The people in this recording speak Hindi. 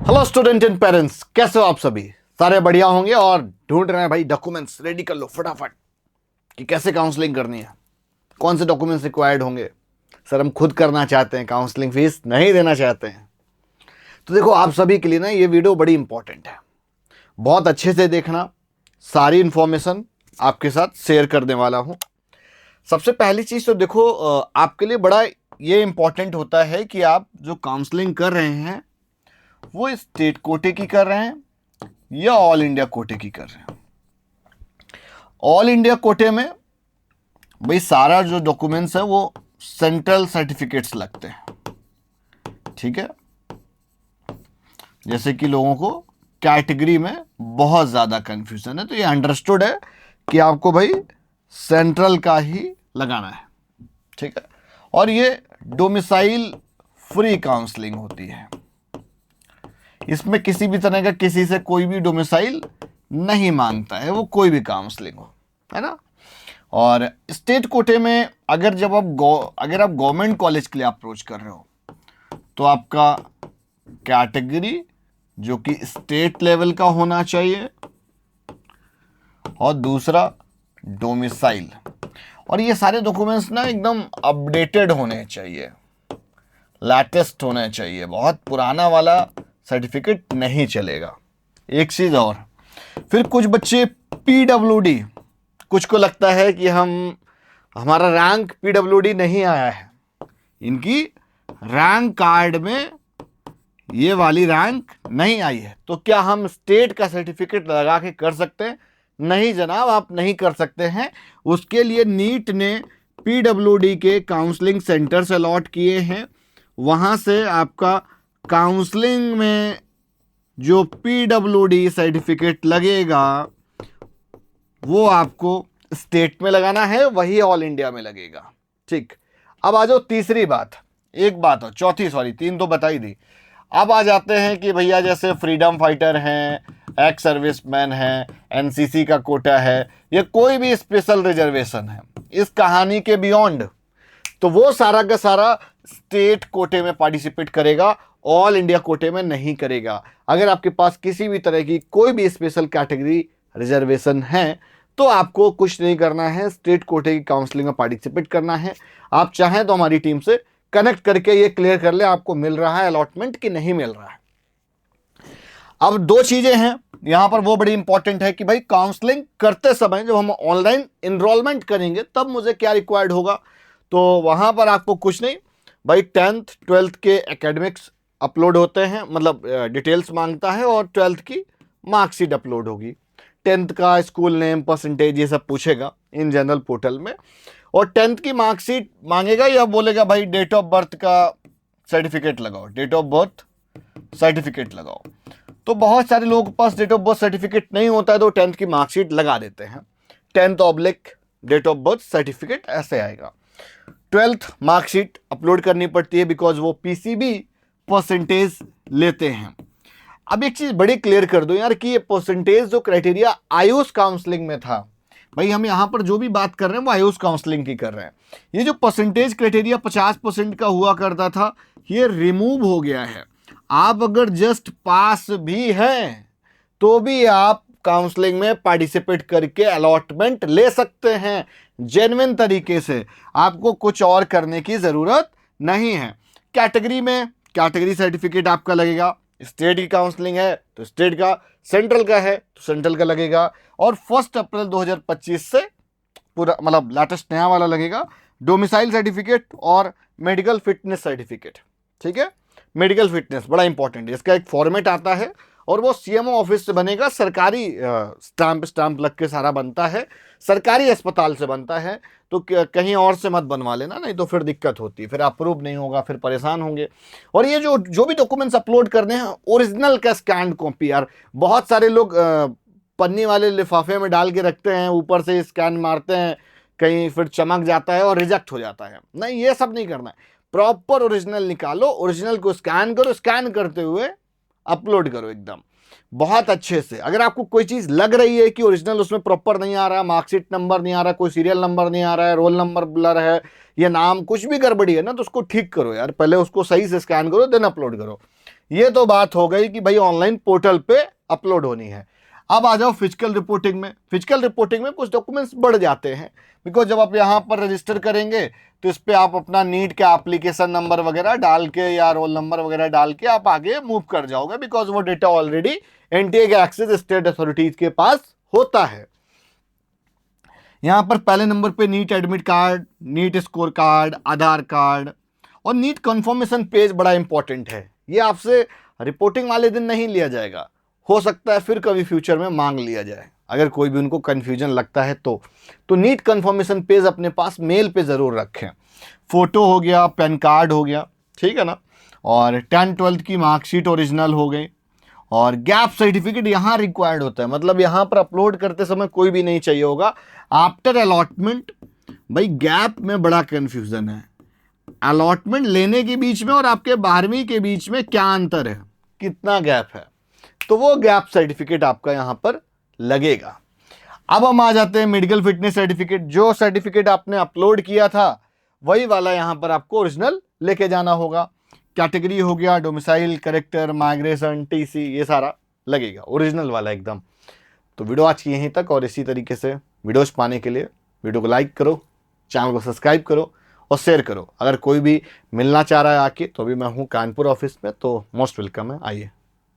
हेलो स्टूडेंट एंड पेरेंट्स, कैसे हो आप सभी? सारे बढ़िया होंगे और ढूंढ रहे हैं भाई डॉक्यूमेंट्स रेडी कर लो फटाफट कि कैसे काउंसलिंग करनी है, कौन से डॉक्यूमेंट्स रिक्वायर्ड होंगे। सर हम खुद करना चाहते हैं, काउंसलिंग फीस नहीं देना चाहते हैं। तो देखो आप सभी के लिए ना ये वीडियो बड़ी इंपॉर्टेंट है, बहुत अच्छे से देखना। सारी इंफॉर्मेशन आपके साथ शेयर करने वाला हूँ। सबसे पहली चीज़ तो देखो, आपके लिए बड़ा ये इंपॉर्टेंट होता है कि आप जो काउंसलिंग कर रहे हैं वो स्टेट कोटे की कर रहे हैं या ऑल इंडिया कोटे की कर रहे हैं। ऑल इंडिया कोटे में भाई सारा जो डॉक्यूमेंट्स है वो सेंट्रल सर्टिफिकेट्स लगते हैं, ठीक है। जैसे कि लोगों को कैटेगरी में बहुत ज़्यादा कंफ्यूजन है, तो ये अंडरस्टूड है कि आपको भाई सेंट्रल का ही लगाना है, ठीक है। और ये डोमिसाइल फ्री काउंसलिंग होती है, इसमें किसी भी तरह का किसी से कोई भी डोमिसाइल नहीं मांगता है, वो कोई भी काउंसलिंग हो, है ना। और स्टेट कोटे में अगर आप गवर्नमेंट कॉलेज के लिए अप्रोच कर रहे हो तो आपका कैटेगरी जो कि स्टेट लेवल का होना चाहिए और दूसरा डोमिसाइल। और ये सारे डॉक्यूमेंट्स ना एकदम अपडेटेड होने चाहिए, लेटेस्ट होने चाहिए, बहुत पुराना वाला सर्टिफिकेट नहीं चलेगा। एक चीज़ और, फिर कुछ बच्चे पीडब्ल्यूडी, कुछ को लगता है कि हमारा रैंक पीडब्ल्यूडी नहीं आया है, इनकी रैंक कार्ड में ये वाली रैंक नहीं आई है, तो क्या हम स्टेट का सर्टिफिकेट लगा के कर सकते हैं? नहीं जनाब, आप नहीं कर सकते हैं। उसके लिए नीट ने पीडब्ल्यूडी के काउंसलिंग सेंटर्स अलॉट किए हैं, वहाँ से आपका काउंसलिंग में जो पीडब्ल्यूडी सर्टिफिकेट लगेगा वो आपको स्टेट में लगाना है, वही ऑल इंडिया में लगेगा, ठीक। अब आ जाओ तीसरी बात, एक बात और चौथी, सॉरी तीन तो बता ही दी। अब आ जाते हैं कि भैया जैसे फ्रीडम फाइटर हैं, एक्स सर्विसमैन हैं, एनसीसी का कोटा है, या कोई भी स्पेशल रिजर्वेशन है इस कहानी के बियॉन्ड, तो वो सारा का सारा स्टेट कोटे में पार्टिसिपेट करेगा, ऑल इंडिया कोटे में नहीं करेगा। अगर आपके पास किसी भी तरह की कोई भी स्पेशल कैटेगरी रिजर्वेशन है तो आपको कुछ नहीं करना है, स्टेट कोटे की काउंसलिंग में पार्टिसिपेट करना है। आप चाहें तो हमारी टीम से कनेक्ट करके ये क्लियर कर ले आपको मिल रहा है अलॉटमेंट कि नहीं मिल रहा है। अब दो चीजें हैं यहां पर, वो बड़ी इंपॉर्टेंट है कि भाई काउंसलिंग करते समय जब हम ऑनलाइन इनरोलमेंट करेंगे तब मुझे क्या रिक्वायर्ड होगा। तो वहां पर आपको कुछ नहीं भाई, 10th 12th के एकेडमिक्स अपलोड होते हैं, मतलब डिटेल्स मांगता है, और 12th की मार्कशीट अपलोड होगी। 10th का स्कूल नेम, परसेंटेज, ये सब पूछेगा इन जनरल पोर्टल में। और 10th की मार्कशीट मांगेगा या बोलेगा भाई डेट ऑफ बर्थ का सर्टिफिकेट लगाओ, डेट ऑफ बर्थ सर्टिफिकेट लगाओ। तो बहुत सारे लोगों के पास डेट ऑफ बर्थ सर्टिफिकेट नहीं होता है तो 10th की मार्कशीट लगा देते हैं, 10th/ date of birth certificate ऐसे आएगा। 12th मार्कशीट अपलोड करनी पड़ती है बिकॉज वो पीसीबी परसेंटेज लेते हैं। अब एक चीज बड़ी क्लियर कर दो यार कि ये परसेंटेज जो क्राइटेरिया आयुष काउंसलिंग में था, भाई हम यहां पर जो भी बात कर रहे हैं वो आयुष काउंसलिंग की कर रहे हैं। ये जो परसेंटेज क्राइटेरिया 50% का हुआ करता था, ये रिमूव हो गया है। आप अगर जस्ट पास भी हैं तो भी आप काउंसलिंग में पार्टिसिपेट करके अलॉटमेंट ले सकते हैं जेन्युइन तरीके से, आपको कुछ और करने की जरूरत नहीं है। कैटेगरी में कैटेगरी सर्टिफिकेट आपका लगेगा, स्टेट की काउंसलिंग है तो स्टेट का, सेंट्रल का है तो सेंट्रल का लगेगा। और 1 अप्रैल 2025 से पूरा मतलब लेटेस्ट नया वाला लगेगा, डोमिसाइल सर्टिफिकेट और मेडिकल फिटनेस सर्टिफिकेट, ठीक है। मेडिकल फिटनेस बड़ा इंपॉर्टेंट है, इसका एक फॉर्मेट आता है और वो सीएमओ ऑफिस से बनेगा, सरकारी स्टाम्प लग के सारा बनता है, सरकारी अस्पताल से बनता है, तो कहीं और से मत बनवा लेना, नहीं तो फिर दिक्कत होती है, फिर अप्रूव नहीं होगा, फिर परेशान होंगे। और ये जो भी डॉक्यूमेंट्स अपलोड करने हैं ओरिजिनल का स्कैन कॉपी, यार बहुत सारे लोग पन्नी वाले लिफाफे में डाल के रखते हैं, ऊपर से स्कैन मारते हैं, कहीं फिर चमक जाता है और रिजेक्ट हो जाता है। नहीं, ये सब नहीं करना है, प्रॉपर ओरिजिनल निकालो, ओरिजिनल को स्कैन करो, स्कैन करते हुए अपलोड करो एकदम बहुत अच्छे से। अगर आपको कोई चीज लग रही है कि ओरिजिनल उसमें प्रॉपर नहीं आ रहा, मार्कशीट नंबर नहीं आ रहा, कोई सीरियल नंबर नहीं आ रहा है, रोल नंबर ब्लर है, या नाम कुछ भी गड़बड़ी है ना, तो उसको ठीक करो यार, पहले उसको सही से स्कैन करो देन अपलोड करो। ये तो बात हो गई कि भाई ऑनलाइन पोर्टल पे अपलोड होनी है। अब आ जाओ फिजिकल रिपोर्टिंग में। फिजिकल रिपोर्टिंग में कुछ डॉक्यूमेंट्स बढ़ जाते हैं, बिकॉज जब आप यहाँ पर रजिस्टर करेंगे तो इस पर आप अपना नीट का एप्लीकेशन नंबर वगैरह डाल के या रोल नंबर वगैरह डाल के आप आगे मूव कर जाओगे, बिकॉज वो डेटा ऑलरेडी एनटीए के एक्सेस स्टेट अथॉरिटीज के पास होता है। यहाँ पर पहले नंबर पे NEET admit card, NEET score card, Aadhaar card और नीट कंफर्मेशन पेज बड़ा इंपॉर्टेंट है। ये आपसे रिपोर्टिंग वाले दिन नहीं लिया जाएगा, हो सकता है फिर कभी फ्यूचर में मांग लिया जाए, अगर कोई भी उनको कन्फ्यूजन लगता है तो नीट कंफर्मेशन पेज अपने पास मेल पे ज़रूर रखें। फ़ोटो हो गया, पैन कार्ड हो गया, ठीक है ना, और 10th-12th की मार्कशीट ओरिजिनल हो गई, और गैप सर्टिफिकेट यहाँ रिक्वायर्ड होता है। मतलब यहाँ पर अपलोड करते समय कोई भी नहीं चाहिए होगा। आफ्टर अलॉटमेंट, भाई गैप में बड़ा कन्फ्यूज़न है। अलॉटमेंट लेने के बीच में और आपके 12वीं के बीच में क्या अंतर है, कितना गैप है, तो वो गैप सर्टिफिकेट आपका यहाँ पर लगेगा। अब हम आ जाते हैं मेडिकल फिटनेस सर्टिफिकेट। जो सर्टिफिकेट आपने अपलोड किया था वही वाला यहाँ पर आपको ओरिजिनल लेके जाना होगा। कैटेगरी हो गया, डोमिसाइल, करेक्टर, माइग्रेशन, टीसी, ये सारा लगेगा ओरिजिनल वाला एकदम। तो वीडियो आज की यहीं तक, और इसी तरीके से वीडियोस पाने के लिए वीडियो को लाइक करो, चैनल को सब्सक्राइब करो और शेयर करो। अगर कोई भी मिलना चाह रहा है आके, तो अभी मैं हूँ कानपुर ऑफिस में, तो मोस्ट वेलकम है, आइए।